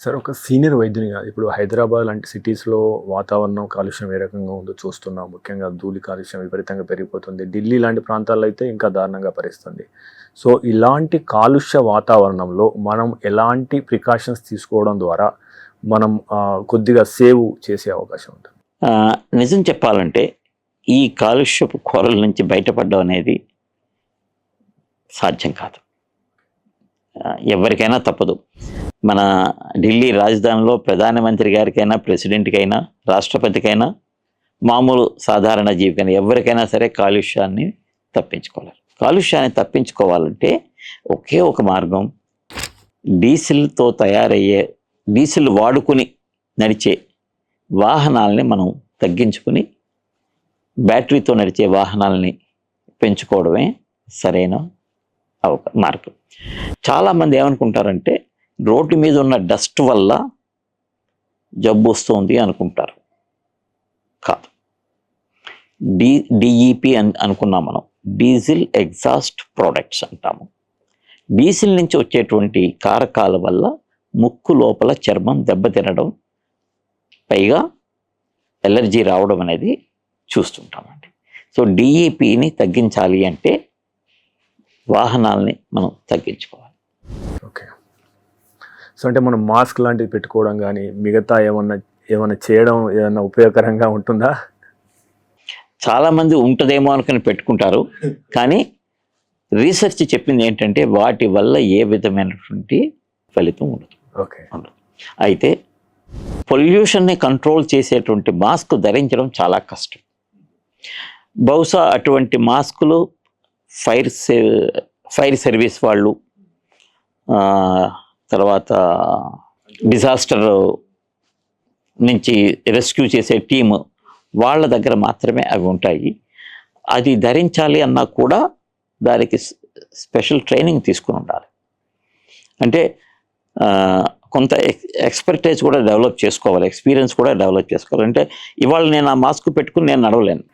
Sir ఒక senior వైద్యునిగా ఇప్పుడు హైదరాబాద్ లాంటి సిటీస్లో వాతావరణం కాలుష్యం ఏ రకంగా ఉందో చూస్తున్నాం. ముఖ్యంగా ధూళి కాలుష్యం విపరీతంగా పెరిగిపోతుంది. ఢిల్లీ లాంటి ప్రాంతాల్లో అయితే ఇంకా దారుణంగా పరిస్థితుంది. సో ఇలాంటి కాలుష్య వాతావరణంలో మనం ఎలాంటి ప్రికాషన్స్ తీసుకోవడం ద్వారా మనం కొద్దిగా సేవ్ చేసే అవకాశం ఉంటుంది? నిజం చెప్పాలంటే ఈ కాలుష్యపు కోరల నుంచి బయటపడడం అనేది సాధ్యం కాదు. ఎవరికైనా తప్పదు. మన ఢిల్లీ రాజధానిలో ప్రధానమంత్రి గారికైనా, ప్రెసిడెంట్కైనా, రాష్ట్రపతికైనా, మామూలు సాధారణ జీవికైనా ఎవరికైనా సరే కాలుష్యాన్ని తప్పించుకోలేరు. కాలుష్యాన్ని తప్పించుకోవాలంటే ఒకే ఒక మార్గం, డీజిల్తో తయారయ్యే, డీజిల్ వాడుకుని నడిచే వాహనాలని మనం తగ్గించుకుని బ్యాటరీతో నడిచే వాహనాలని పెంచుకోవడమే సరైన మార్గం. చాలామంది ఏమనుకుంటారంటే రోడ్డు మీద ఉన్న డస్ట్ వల్ల జబ్బు వస్తుంది అనుకుంటారు. కాదు. డిఈపి అనుకున్నాం మనం, డీజిల్ ఎగ్జాస్ట్ ప్రోడక్ట్స్ అంటాము. డీజిల్ నుంచి వచ్చేటువంటి కారకాల వల్ల ముక్కు లోపల చర్మం దెబ్బతినడం, పైగా ఎలర్జీ రావడం అనేది చూస్తుంటామండి. సో డిఈపిని తగ్గించాలి అంటే వాహనాలని మనం తగ్గించుకోవాలి. ఓకే. సో అంటే మనం మాస్క్ లాంటివి పెట్టుకోవడం కానీ మిగతా ఏమన్నా చేయడం ఏదైనా ఉపయోగకరంగా ఉంటుందా? చాలామంది ఉంటుందేమో అనుకుని పెట్టుకుంటారు, కానీ రీసెర్చ్ చెప్పింది ఏంటంటే వాటి వల్ల ఏ విధమైనటువంటి ఫలితం ఉండదు. ఓకే. అయితే పొల్యూషన్ని కంట్రోల్ చేసేటువంటి మాస్క్ ధరించడం చాలా కష్టం. బహుశా అటువంటి మాస్కులు ఫైర్ సర్వీస్ వాళ్ళు, తర్వాత డిజాస్టర్ నుంచి రెస్క్యూ చేసే టీము వాళ్ళ దగ్గర మాత్రమే అవి ఉంటాయి. అది ధరించాలి అన్నా కూడా దానికి స్పెషల్ ట్రైనింగ్ తీసుకుని ఉండాలి. అంటే కొంత ఎక్స్పర్టైజ్ కూడా డెవలప్ చేసుకోవాలి, ఎక్స్పీరియన్స్ కూడా డెవలప్ చేసుకోవాలి. అంటే ఇవాళ నేను ఆ మాస్క్ పెట్టుకుని నేను నడవలేను.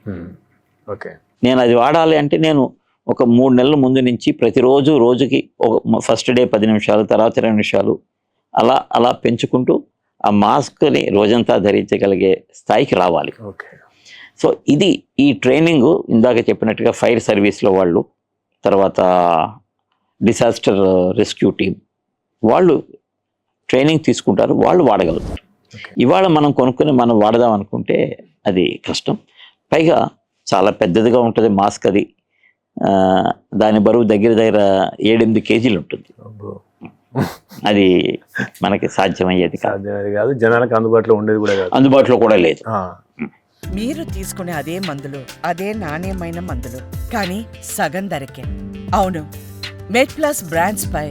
ఓకే. నేను అది వాడాలి అంటే నేను ఒక 3 నెలల ముందు నుంచి ప్రతిరోజు రోజుకి ఫస్ట్ డే 10 నిమిషాలు, తర్వాత 20 నిమిషాలు అలా అలా పెంచుకుంటూ ఆ మాస్క్ని రోజంతా ధరించగలిగే స్థాయికి రావాలి. ఓకే. సో ఇది ఈ ట్రైనింగ్ ఇందాక చెప్పినట్టుగా ఫైర్ సర్వీస్లో వాళ్ళు, తర్వాత డిజాస్టర్ రెస్క్యూ టీం వాళ్ళు ట్రైనింగ్ తీసుకుంటారు, వాళ్ళు వాడగలుగుతారు. ఇవాళ మనం కొనుక్కొని మనం వాడదాం అనుకుంటే అది కష్టం. పైగా చాలా పెద్దదిగా ఉంటుంది మాస్క్. అది దాని బరువు దగ్గర 7-8 కేజీలు ఉంటుంది. అది మనకి సాధ్యమయ్యేది కాదు, జనాలకు అందుబాటులో ఉండేది కూడా కాదు, అందుబాటులో కూడా లేదు. మీరు తీసుకునే అదే మందులు, అదే నాణ్యమైన మందులు, కానీ సగం ధరకే. అవును, మెడ్ ప్లస్ బ్రాండ్స్ పై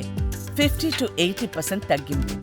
50 to 80% తగ్గింపు.